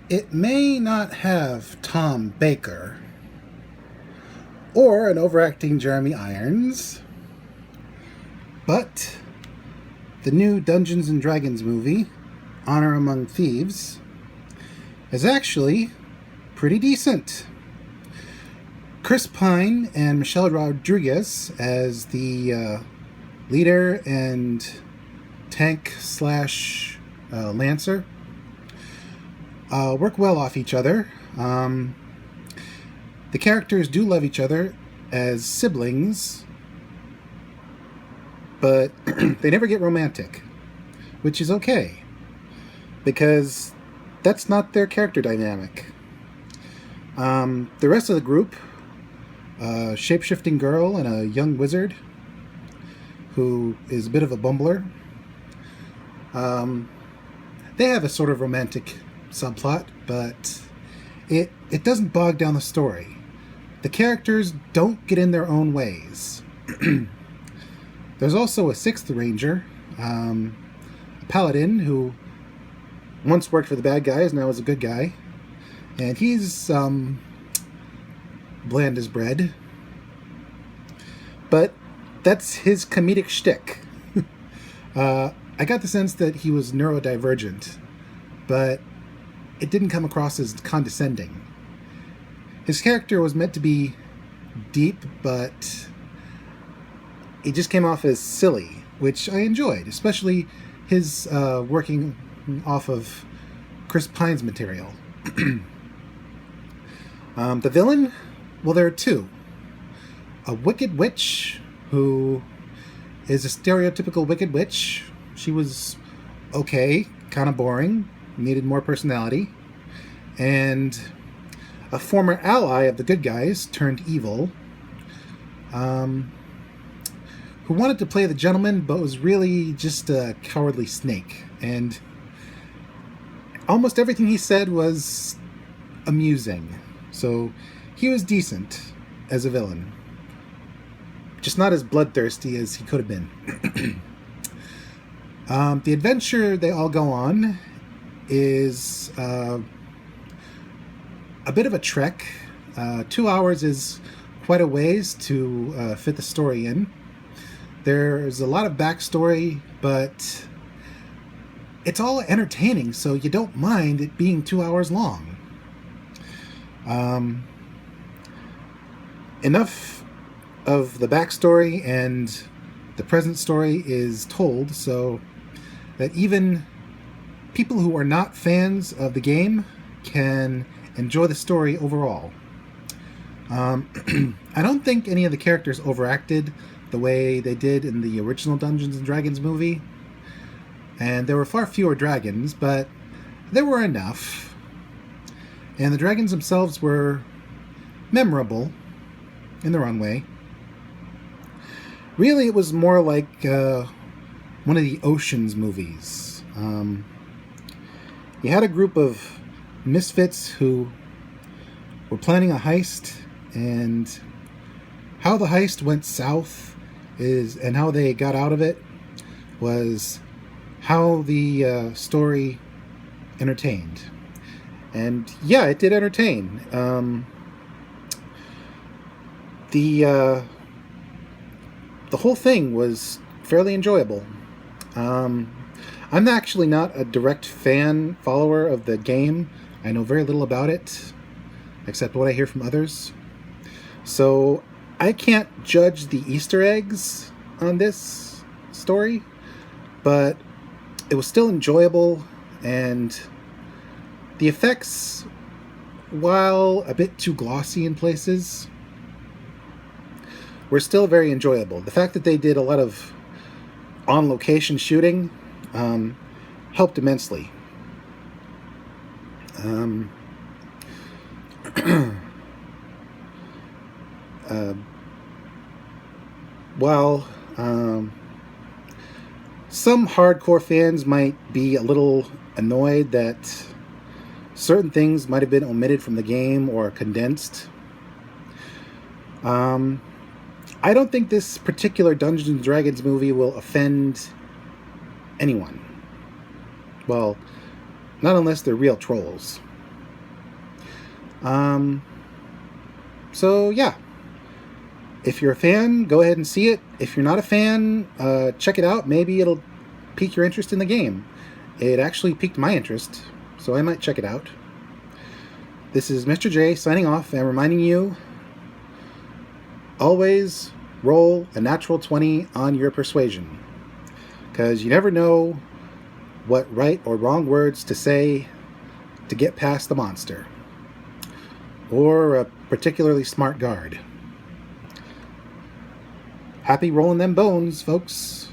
It may not have Tom Baker or an overacting Jeremy Irons, but the new Dungeons and Dragons movie, Honor Among Thieves, is actually pretty decent. Chris Pine and Michelle Rodriguez as the leader and tank slash lancer work well off each other. The characters do love each other as siblings, but they never get romantic, which is okay, because that's not their character dynamic. The rest of the group, a shape-shifting girl and a young wizard who is a bit of a bumbler, they have a sort of romantic subplot, but it doesn't bog down the story. The characters don't get in their own ways. There's also a sixth ranger, a paladin who once worked for the bad guys, now is a good guy. And he's bland as bread. But that's his comedic shtick. I got the sense that he was neurodivergent, but it didn't come across as condescending. His character was meant to be deep, but it just came off as silly, which I enjoyed, especially his working off of Chris Pine's material. The villain? Well, there are two. A wicked witch, who is a stereotypical wicked witch. She was okay, kind of boring, needed more personality. And a former ally of the good guys turned evil, who wanted to play the gentleman but was really just a cowardly snake. And almost everything he said was amusing. So he was decent as a villain, just not as bloodthirsty as he could have been. The adventure they all go on is a bit of a trek. 2 hours is quite a ways to fit the story in. There's a lot of backstory, but it's all entertaining, so you don't mind it being 2 hours long. Enough of the backstory and the present story is told so that even people who are not fans of the game can enjoy the story overall. I don't think any of the characters overacted the way they did in the original Dungeons and Dragons movie. And there were far fewer dragons, but there were enough. And the dragons themselves were memorable in their own way. Really, it was more like one of the Ocean's movies. You had a group of misfits who were planning a heist, and how the heist went south and how they got out of it was how the story entertained. And yeah, it did entertain. The whole thing was fairly enjoyable. I'm actually not a direct follower of the game. I know very little about it, except what I hear from others. So I can't judge the Easter eggs on this story, but it was still enjoyable, and the effects, while a bit too glossy in places, were still very enjoyable. The fact that they did a lot of on-location shooting helped immensely. While some hardcore fans might be a little annoyed that certain things might have been omitted from the game or condensed, I don't think this particular Dungeons and Dragons movie will offend anyone. Well, not unless they're real trolls. So yeah, if you're a fan, go ahead and see it. If you're not a fan, check it out. Maybe it'll pique your interest in the game. It actually piqued my interest, so I might check it out. This is Mr. J signing off and reminding you, always roll a natural 20 on your persuasion, because you never know what right or wrong words to say to get past the monster, or a particularly smart guard. Happy rolling them bones, folks.